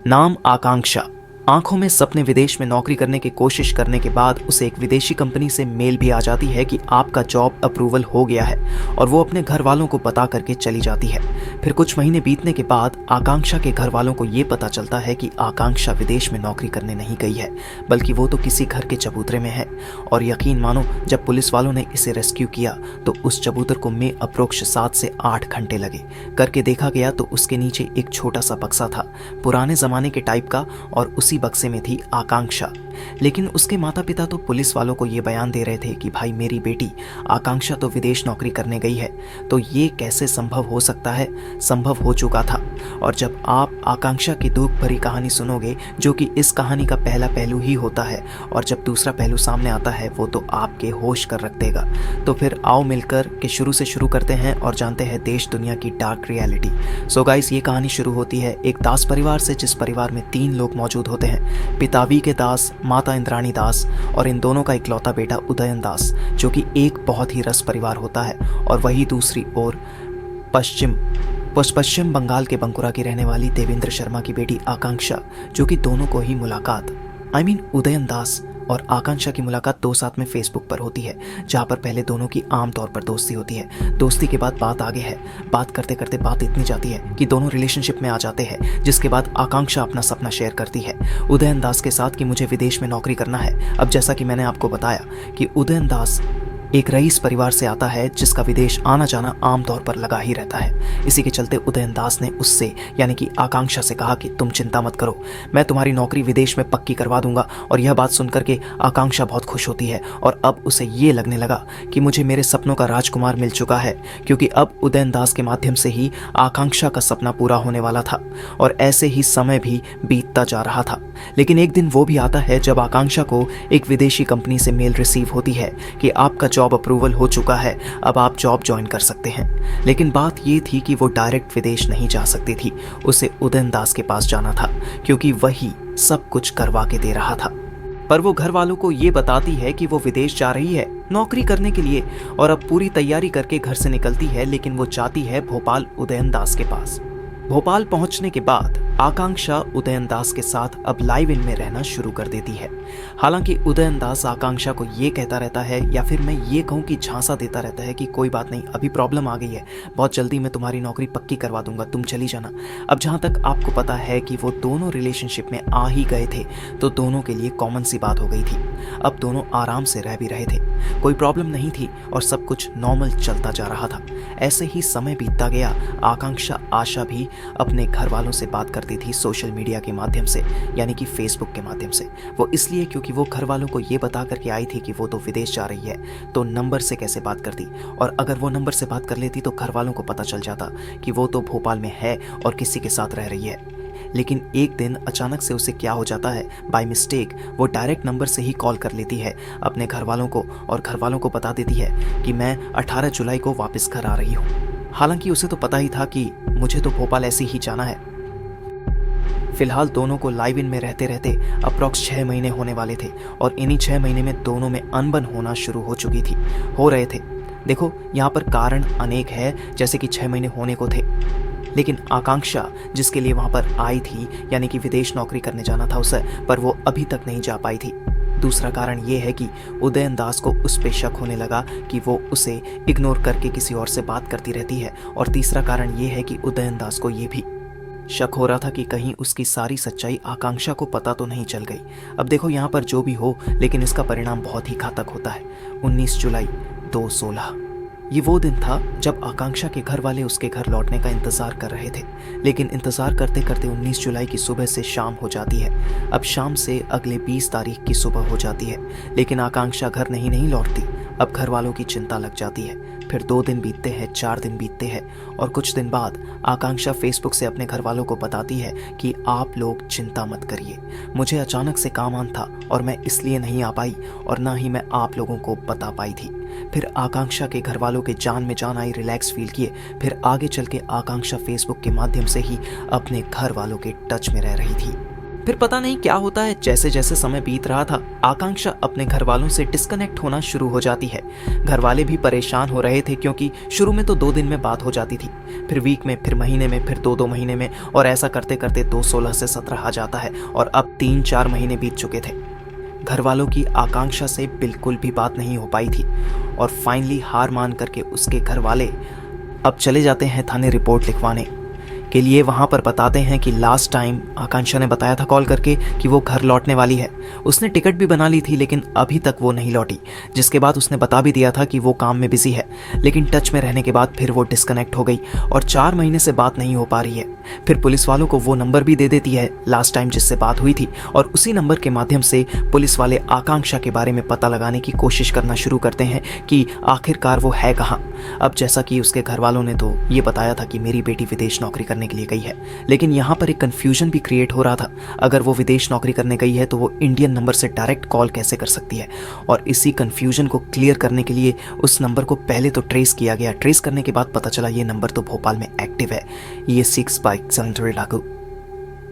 नाम आकांक्षा। आंखों में सपने। विदेश में नौकरी करने की कोशिश करने के बाद उसे एक विदेशी कंपनी से मेल भी आ जाती है कि आपका जॉब अप्रूवल हो गया है और वो अपने घर वालों को बता करके चली जाती है। फिर कुछ महीने बीतने के बाद आकांक्षा के घर वालों को ये पता चलता है कि आकांक्षा विदेश में नौकरी करने नहीं गई है, बल्कि वो तो किसी घर के चबूतरे में है। और यकीन मानो, जब पुलिस वालों ने इसे रेस्क्यू किया तो उस चबूतर को में अप्रोक्ष 7 से 8 घंटे लगे। करके देखा गया तो उसके नीचे एक छोटा सा बक्सा था, पुराने जमाने के टाइप का, और उसी बक्से में थी आकांक्षा। लेकिन उसके माता पिता तो पुलिस वालों को ये बयान दे रहे थे कि भाई मेरी बेटी आकांक्षा तो विदेश नौकरी करने गई है, तो ये कैसे संभव हो सकता है। संभव हो चुका था। और जब आप आकांक्षा की दुख भरी कहानी सुनोगे, जो कि इस कहानी का पहला पहलू ही होता है, और जब दूसरा पहलू सामने आता है वो तो आपके होश कर रख देगा। तो फिर आओ मिलकर के शुरू से शुरू करते हैं और जानते हैं देश दुनिया की डार्क रियलिटी। सो गाइस, ये कहानी शुरू होती है एक दास परिवार से, जिस परिवार में 3 लोग मौजूद होते हैं। पिता वी के दास, माता इंद्राणी दास और इन दोनों का इकलौता बेटा उदयन दास, जो कि एक बहुत ही रस परिवार होता है। और वही दूसरी ओर पश्चिम बंगाल के बंकुरा की रहने वाली देवेंद्र शर्मा की बेटी आकांक्षा, जो कि दोनों को ही मुलाकात उदयन दास और आकांक्षा की मुलाकात 2 साथ में फेसबुक पर होती है, जहां पर पहले दोनों की आम तौर पर दोस्ती होती है। दोस्ती के बाद बात आगे है। बात करते करते बात इतनी जाती है कि दोनों रिलेशनशिप में आ जाते हैं, जिसके बाद आकांक्षा अपना सपना शेयर करती है उदयन दास के साथ कि मुझे विदेश में नौकरी करना है। अब जैसा कि मैंने आपको बताया कि उदयन दास एक रईस परिवार से आता है, जिसका विदेश आना जाना आमतौर पर लगा ही रहता है। इसी के चलते उदयन दास ने उससे यानी कि आकांक्षा से कहा कि तुम चिंता मत करो, मैं तुम्हारी नौकरी विदेश में पक्की करवा दूंगा। और यह बात सुनकर के आकांक्षा बहुत खुश होती है और अब उसे ये लगने लगा कि मुझे मेरे सपनों का राजकुमार मिल चुका है, क्योंकि अब उदयन दास के माध्यम से ही आकांक्षा का सपना पूरा होने वाला था। और ऐसे ही समय भी बीतता जा रहा था। लेकिन एक दिन वो भी आता है जब आकांक्षा को एक विदेशी कंपनी से मेल रिसीव होती है कि आपका जॉब अप्रूवल हो चुका है, अब आप जॉब ज्वाइन कर सकते हैं। लेकिन बात ये थी कि वो डायरेक्ट विदेश नहीं जा सकती थी, उसे उदयन दास के पास जाना था, क्योंकि वही सब कुछ करवा के दे रहा था। पर वो घर वालों को ये बताती है कि वो विदेश जा रही है नौकरी करने के लिए, और अब पूरी तैयारी करके घर से निकलती है। लेकिन वो जाती है भोपाल उदयन दास के पास। भोपाल पहुंचने के बाद आकांक्षा उदयन दास के साथ अब लाइव इन में रहना शुरू कर देती है। हालांकि उदयन दास आकांक्षा को ये कहता रहता है, या फिर मैं ये कहूँ कि झांसा देता रहता है कि कोई बात नहीं, अभी प्रॉब्लम आ गई है, बहुत जल्दी मैं तुम्हारी नौकरी पक्की करवा दूंगा, तुम चली जाना। अब जहाँ तक आपको पता है कि वो दोनों रिलेशनशिप में आ ही गए थे, तो दोनों के लिए कॉमन सी बात हो गई थी। अब दोनों आराम से रह भी रहे थे, कोई प्रॉब्लम नहीं थी और सब कुछ नॉर्मल चलता जा रहा था। ऐसे ही समय बीतता गया। आकांक्षा आशा भी अपने घर वालों से बात करती थी सोशल मीडिया के माध्यम से, यानी कि फेसबुक के माध्यम से। वो इसलिए क्योंकि वो घर वालों को ये बता करके आई थी कि वो तो विदेश जा रही है, तो नंबर से कैसे बात करती, और अगर वो नंबर से बात कर लेती तो घर वालों को पता चल जाता कि वो तो भोपाल में है और किसी के साथ रह रही है। लेकिन एक दिन अचानक से उसे क्या हो जाता है, बाय मिस्टेक वो डायरेक्ट नंबर से ही कॉल कर लेती है अपने घर वालों को, और घर वालों को बता देती है कि मैं 18 जुलाई को वापस घर आ रही हूँ। हालांकि उसे तो पता ही था कि मुझे तो भोपाल ऐसे ही जाना है। फिलहाल दोनों को लाइव इन में रहते रहते अप्रॉक्स 6 महीने होने वाले थे, और इन्हीं 6 महीने में दोनों में अनबन होना शुरू हो रहे थे। देखो, यहाँ पर कारण अनेक है, जैसे कि 6 महीने होने को थे, लेकिन आकांक्षा जिसके लिए वहां पर आई थी, यानी कि विदेश नौकरी करने जाना था उसे, पर वो अभी तक नहीं जा पाई थी। दूसरा कारण ये है कि उदयन दास को उस पे शक होने लगा कि वो उसे इग्नोर करके किसी और से बात करती रहती है। और तीसरा कारण ये है कि उदयन दास को ये भी शक हो रहा था कि कहीं उसकी सारी सच्चाई आकांक्षा को पता तो नहीं चल गई। अब देखो, यहाँ पर जो भी हो, लेकिन इसका परिणाम बहुत ही घातक होता है। 19 जुलाई 2016 ये वो दिन था जब आकांक्षा के घर वाले उसके घर लौटने का इंतजार कर रहे थे। लेकिन इंतजार करते करते 19 जुलाई की सुबह से शाम हो जाती है। अब शाम से अगले 20 तारीख की सुबह हो जाती है, लेकिन आकांक्षा घर नहीं लौटती। अब घर वालों की चिंता लग जाती है। फिर 2 दिन बीतते हैं, 4 दिन बीतते हैं, और कुछ दिन बाद आकांक्षा फेसबुक से अपने घर वालों को बताती है कि आप लोग चिंता मत करिए, मुझे अचानक से काम आना था और मैं इसलिए नहीं आ पाई, और ना ही मैं आप लोगों को बता पाई थी। फिर आकांक्षा के घर वालों के जान में जान आई, रिलैक्स फील किए। फिर आगे चल के आकांक्षा फेसबुक के माध्यम से ही अपने घर वालों के टच में रह रही थी। फिर पता नहीं क्या होता है, जैसे जैसे समय बीत रहा था आकांक्षा अपने घर वालों से डिस्कनेक्ट होना शुरू हो जाती है। घर वाले भी परेशान हो रहे थे क्योंकि शुरू में तो 2 दिन में बात हो जाती थी, फिर वीक में, फिर महीने में, फिर 2-2 महीने में, और ऐसा करते करते 2-16 से 17 आ जाता है और अब 3-4 महीने बीत चुके थे। घर वालों की आकांक्षा से बिल्कुल भी बात नहीं हो पाई थी और फाइनली हार मान करके उसके घर वाले अब चले जाते हैं थाने रिपोर्ट लिखवाने के लिए। वहाँ पर बताते हैं कि लास्ट टाइम आकांक्षा ने बताया था कॉल करके कि वो घर लौटने वाली है। उसने टिकट भी बना ली थी लेकिन अभी तक वो नहीं लौटी, जिसके बाद उसने बता भी दिया था कि वो काम में बिजी है, लेकिन टच में रहने के बाद फिर वो डिस्कनेक्ट हो गई और 4 महीने से बात नहीं हो पा रही है। फिर पुलिस वालों को वो नंबर भी दे देती है लास्ट टाइम जिससे बात हुई थी और उसी नंबर के माध्यम से पुलिस वाले आकांक्षा के बारे में पता लगाने की कोशिश करना शुरू करते हैं कि आखिरकार वो है कहाँ। अब जैसा कि उसके घर वालों ने तो ये बताया था कि मेरी बेटी विदेश नौकरी करने के लिए गई है, लेकिन यहाँ पर एक कंफ्यूजन भी क्रिएट हो रहा था। अगर वो विदेश नौकरी करने गई है तो वो इंडियन नंबर से डायरेक्ट कॉल कैसे कर सकती है, और इसी कंफ्यूजन को क्लियर करने के लिए उस नंबर को पहले तो ट्रेस किया गया। ट्रेस करने के बाद पता चला ये नंबर तो भोपाल में एक्टिव है, ये 6 बाइक सिलेंडर लागू।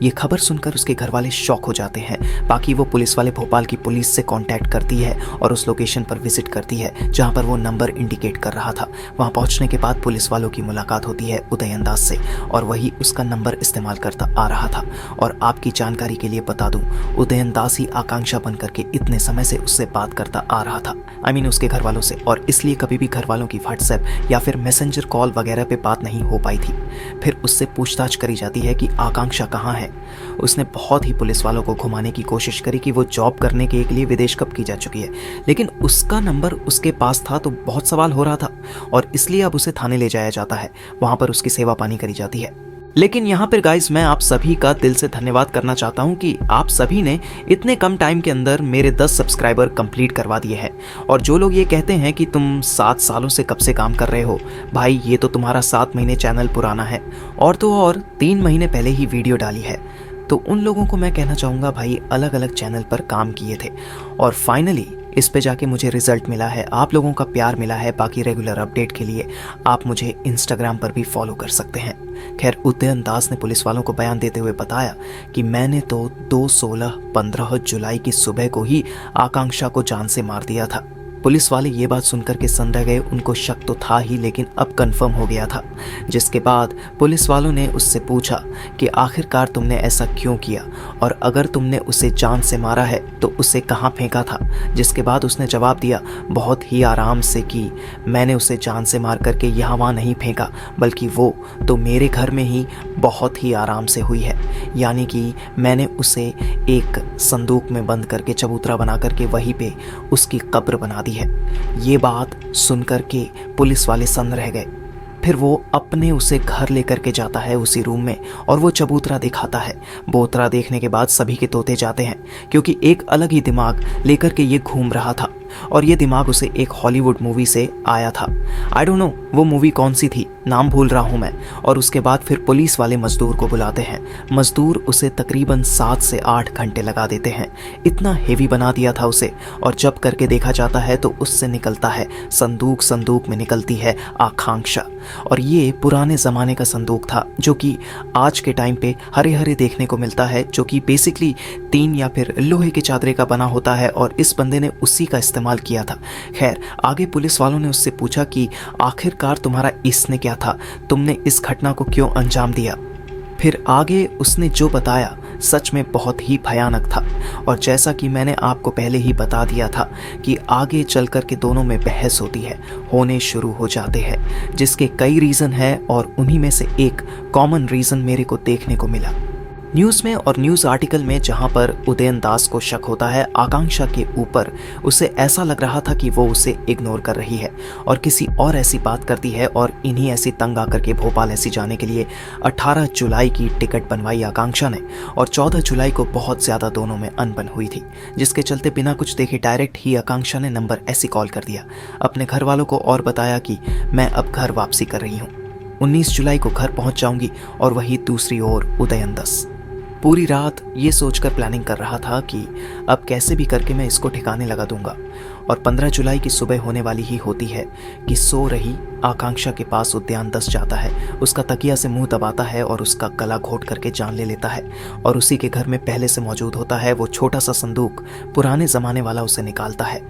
ये खबर सुनकर उसके घर वाले शॉक हो जाते हैं। बाकी वो पुलिस वाले भोपाल की पुलिस से कांटेक्ट करती है और उस लोकेशन पर विजिट करती है जहां पर वो नंबर इंडिकेट कर रहा था। वहां पहुंचने के बाद पुलिस वालों की मुलाकात होती है उदयनदास से और वही उसका नंबर इस्तेमाल करता आ रहा था। और आपकी जानकारी के लिए बता दूं, उदयनदास ही आकांक्षा बन करके इतने समय से उससे बात करता आ रहा था, उसके घर वालों से, और इसलिए कभी भी घर वालों की व्हाट्सएप या फिर मैसेंजर कॉल वगैरह पे बात नहीं हो पाई थी। फिर उससे पूछताछ करी जाती है कि आकांक्षा कहाँ है। उसने बहुत ही पुलिस वालों को घुमाने की कोशिश करी कि वो जॉब करने के लिए विदेश कब की जा चुकी है, लेकिन उसका नंबर उसके पास था तो बहुत सवाल हो रहा था और इसलिए अब उसे थाने ले जाया जाता है। वहां पर उसकी सेवा पानी करी जाती है। लेकिन यहाँ पर गाइस मैं आप सभी का दिल से धन्यवाद करना चाहता हूँ कि आप सभी ने इतने कम टाइम के अंदर मेरे 10 सब्सक्राइबर कंप्लीट करवा दिए हैं। और जो लोग ये कहते हैं कि तुम 7 सालों से कब से काम कर रहे हो, भाई ये तो तुम्हारा 7 महीने चैनल पुराना है और तो और 3 महीने पहले ही वीडियो डाली है। तो उन लोगों को मैं कहना चाहूँगा भाई अलग अलग चैनल पर काम किए थे और फाइनली इस पे जाके मुझे रिजल्ट मिला है, आप लोगों का प्यार मिला है। बाकी रेगुलर अपडेट के लिए आप मुझे इंस्टाग्राम पर भी फॉलो कर सकते हैं। खैर उदयनदास ने पुलिस वालों को बयान देते हुए बताया कि मैंने तो 2-16-15 जुलाई की सुबह को ही आकांक्षा को जान से मार दिया था। पुलिस वाले ये बात सुनकर के सन रह गए। उनको शक तो था ही लेकिन अब कंफर्म हो गया था, जिसके बाद पुलिस वालों ने उससे पूछा कि आखिरकार तुमने ऐसा क्यों किया और अगर तुमने उसे जान से मारा है तो उसे कहाँ फेंका था। जिसके बाद उसने जवाब दिया बहुत ही आराम से कि मैंने उसे जान से मार करके यहाँ वहाँ नहीं फेंका, बल्कि वो तो मेरे घर में ही बहुत ही आराम से हुई है। यानी कि मैंने उसे एक संदूक में बंद करके चबूतरा बना करके वहीं पे उसकी कब्र बना दी है। ये बात सुनकर के पुलिस वाले सन्न रह गए। फिर वो अपने उसे घर लेकर के जाता है उसी रूम में और वो चबूतरा दिखाता है। बोतरा देखने के बाद सभी के तोते जाते हैं क्योंकि एक अलग ही दिमाग लेकर के ये घूम रहा था और ये दिमाग उसे एक हॉलीवुड मूवी से आया था। आई डोंट नो वो मूवी कौन सी थी, नाम भूल रहा हूँ मैं। और उसके बाद फिर पुलिस वाले मजदूर को बुलाते हैं। मजदूर उसे तकरीबन 7 से 8 घंटे लगा देते हैं। इतना हेवी बना दिया था उसे और जब करके देखा जाता है तो उससे निकलता है संदूक में निकलती है आकांक्षा। और ये पुराने ज़माने का संदूक था जो कि आज के टाइम पे हरे हरे देखने को मिलता है, जो कि बेसिकली टीन या फिर लोहे के चादरे का बना होता है और इस बंदे ने उसी का इस्तेमाल किया था। खैर आगे पुलिस वालों ने उससे पूछा कि आखिरकार तुम्हारा इसने क्या था, तुमने इस घटना को क्यों अंजाम दिया। फिर आगे उसने जो बताया सच में बहुत ही भयानक था और जैसा कि मैंने आपको पहले ही बता दिया था कि आगे चल कर के दोनों में बहस होती है, होने शुरू हो जाते हैं, जिसके कई रीज़न है और उन्हीं में से एक कॉमन रीज़न मेरे को देखने को मिला न्यूज़ में और न्यूज़ आर्टिकल में, जहां पर उदयनदास को शक होता है आकांक्षा के ऊपर। उसे ऐसा लग रहा था कि वो उसे इग्नोर कर रही है और किसी और ऐसी बात करती है और इन्हीं ऐसी तंग आकर के भोपाल ऐसी जाने के लिए 18 जुलाई की टिकट बनवाई आकांक्षा ने और 14 जुलाई को बहुत ज़्यादा दोनों में अनबन हुई थी, जिसके चलते बिना कुछ देखे डायरेक्ट ही आकांक्षा ने नंबर ऐसी कॉल कर दिया अपने घर वालों को और बताया कि मैं अब घर वापसी कर रही हूँ, 19 जुलाई को घर पहुँच जाऊँगी। और वही दूसरी ओर उदयनदास पूरी रात ये सोचकर प्लानिंग कर रहा था कि अब कैसे भी करके मैं इसको ठिकाने लगा दूंगा और 15 जुलाई की सुबह होने वाली ही होती है कि सो रही आकांक्षा के पास उद्यान दस जाता है, उसका तकिया से मुंह दबाता है और उसका गला घोट करके जान ले लेता है। और उसी के घर में पहले से मौजूद होता है वो छोटा सा संदूक, पुराने ज़माने वाला, उसे निकालता है।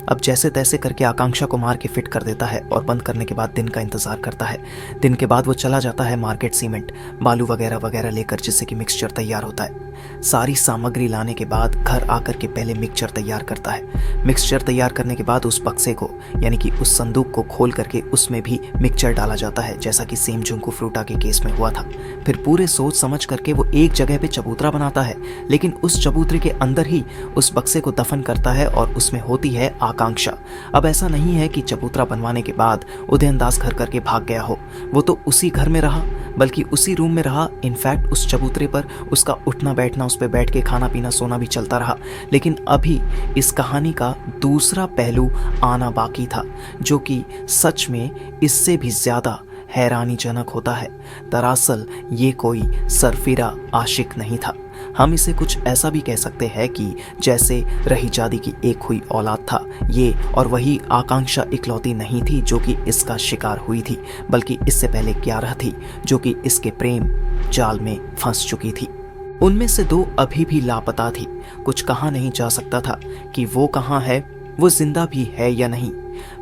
अब जैसे तैसे करके आकांक्षा को मार के फिट कर देता है और बंद करने के बाद दिन का इंतज़ार करता है। दिन के बाद वो चला जाता है मार्केट सीमेंट, बालू वगैरह वगैरह लेकर, जिससे कि मिक्सचर तैयार होता है। सारी सामग्री लाने के बाद घर आकर के पहले मिक्सचर तैयार करता है। मिक्सचर तैयार करने के बाद उस बक्से को, यानी कि उस संदूक को खोल करके उसमें भी मिक्सचर डाला जाता है, जैसा कि सेम झुंकू फ्रूटा के केस में हुआ था। फिर पूरे सोच समझ करके वो एक जगह पे चबूतरा बनाता है, लेकिन उस चबूतरे के अंदर ही उस बक्से को दफन करता है और उसमें होती है आकांक्षा। अब ऐसा नहीं है कि चबूतरा बनवाने के बाद उदयनदास घर करके भाग गया हो, वो तो उसी घर में रहा, बल्कि उसी रूम में रहा। इनफैक्ट उस चबूतरे पर उसका उठना बैठना, उस पर बैठ के खाना पीना सोना भी चलता रहा। लेकिन अभी इस कहानी का दूसरा पहलू आना बाकी था, जो कि सच में इससे भी ज़्यादा हैरानीजनक होता है। दरअसल ये कोई सरफिरा आशिक नहीं था, हम इसे कुछ ऐसा भी कह सकते हैं कि जैसे रहीजादी की एक हुई औलाद था ये, और वही आकांक्षा इकलौती नहीं थी जो कि इसका शिकार हुई थी, बल्कि इससे पहले 11 थी जो कि इसके प्रेम जाल में फंस चुकी थी। उनमें से 2 अभी भी लापता थी। कुछ कहा नहीं जा सकता था कि वो कहाँ है, वो जिंदा भी है या नहीं,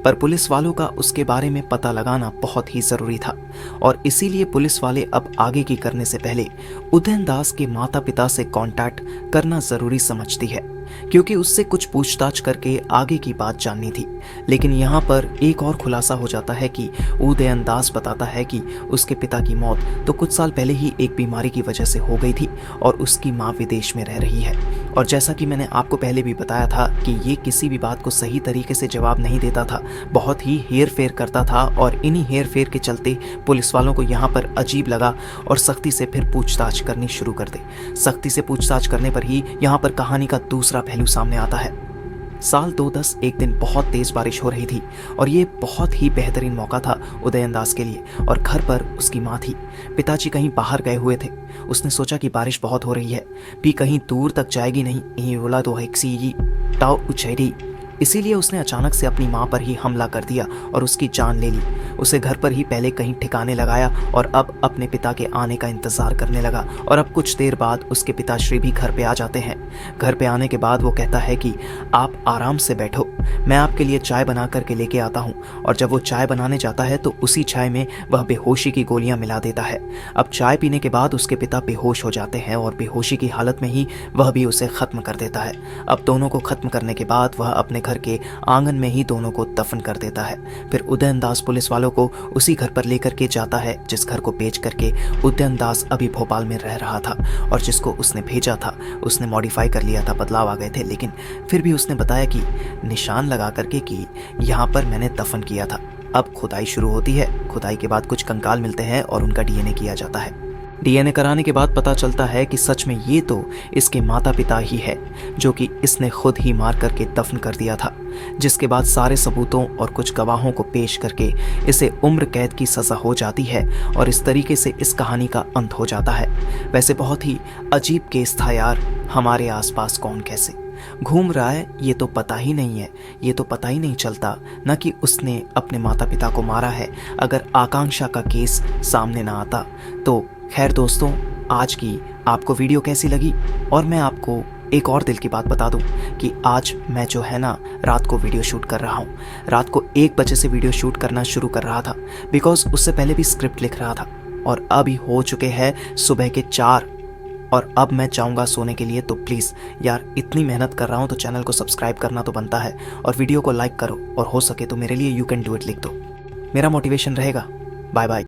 पर पुलिस वालों का उसके बारे में पता लगाना बहुत ही ज़रूरी था। और इसीलिए पुलिस वाले अब आगे की करने से पहले उदयनदास के माता पिता से कांटेक्ट करना ज़रूरी समझती है, क्योंकि उससे कुछ पूछताछ करके आगे की बात जाननी थी। लेकिन यहाँ पर एक और खुलासा हो जाता है कि उदयनदास बताता है कि उसके पिता की मौत तो कुछ साल पहले ही एक बीमारी की वजह से हो गई थी और उसकी माँ विदेश में रह रही है। और जैसा कि मैंने आपको पहले भी बताया था कि ये किसी भी बात को सही तरीके से जवाब नहीं देता था, बहुत ही हेर फेर करता था, और इन्हीं हेर फेर के चलते पुलिस वालों को यहाँ पर अजीब लगा और सख्ती से फिर पूछताछ करनी शुरू कर दे। सख्ती से पूछताछ करने पर ही यहाँ पर कहानी का दूसरा पहलू सामने आता है। साल 2010 एक दिन बहुत तेज बारिश हो रही थी और ये बहुत ही बेहतरीन मौका था उदयनदास के लिए, और घर पर उसकी माँ थी। पिताजी कहीं बाहर गए हुए थे। उसने सोचा कि बारिश बहुत हो रही है, भी कहीं दूर तक जाएगी नहीं, यही रोला तो हेक्सी टाओ उछेरी। इसीलिए उसने अचानक से अपनी माँ पर ही हमला कर दिया और उसकी जान ले ली। उसे घर पर ही पहले कहीं ठिकाने लगाया और अब अपने पिता के आने का इंतज़ार करने लगा। और अब कुछ देर बाद उसके पिताश्री भी घर पे आ जाते हैं। घर पे आने के बाद वो कहता है कि आप आराम से बैठो, मैं आपके लिए चाय बना करके लेके आता हूँ। और जब वो चाय बनाने जाता है तो उसी चाय में वह बेहोशी की गोलियाँ मिला देता है। अब चाय पीने के बाद उसके पिता बेहोश हो जाते हैं और बेहोशी की हालत में ही वह भी उसे ख़त्म कर देता है। अब दोनों को ख़त्म करने के बाद वह अपने घर के आंगन में ही दोनों को दफन कर देता है। फिर उदयनदास पुलिस वालों को उसी घर पर लेकर के जाता है जिस घर को बेच करके उदयनदास अभी भोपाल में रह रहा था, और जिसको उसने भेजा था उसने मॉडिफाई कर लिया था, बदलाव आ गए थे, लेकिन फिर भी उसने बताया कि निशान लगा करके कि यहाँ पर मैंने दफन किया था। अब खुदाई शुरू होती है। खुदाई के बाद कुछ कंकाल मिलते हैं और उनका डीएनए किया जाता है। डीएनए कराने के बाद पता चलता है कि सच में ये तो इसके माता पिता ही है जो कि इसने खुद ही मार करके दफन कर दिया था। जिसके बाद सारे सबूतों और कुछ गवाहों को पेश करके इसे उम्र कैद की सज़ा हो जाती है और इस तरीके से इस कहानी का अंत हो जाता है। वैसे बहुत ही अजीब केस था यार। हमारे आसपास कौन कैसे घूम रहा है ये तो पता ही नहीं है, ये तो पता ही नहीं चलता ना कि उसने अपने माता पिता को मारा है अगर आकांक्षा का केस सामने ना आता तो। खैर दोस्तों, आज की आपको वीडियो कैसी लगी? और मैं आपको एक और दिल की बात बता दूं कि आज मैं जो है ना रात को वीडियो शूट कर रहा हूं। रात को 1 बजे से वीडियो शूट करना शुरू कर रहा था, बिकॉज उससे पहले भी स्क्रिप्ट लिख रहा था, और अभी हो चुके हैं सुबह के 4 और अब मैं चाहूँगा सोने के लिए। तो प्लीज़ यार, इतनी मेहनत कर रहा हूँ तो चैनल को सब्सक्राइब करना तो बनता है, और वीडियो को लाइक करो, और हो सके तो मेरे लिए यू कैन डू इट लिख दो, मेरा मोटिवेशन रहेगा। Bye bye.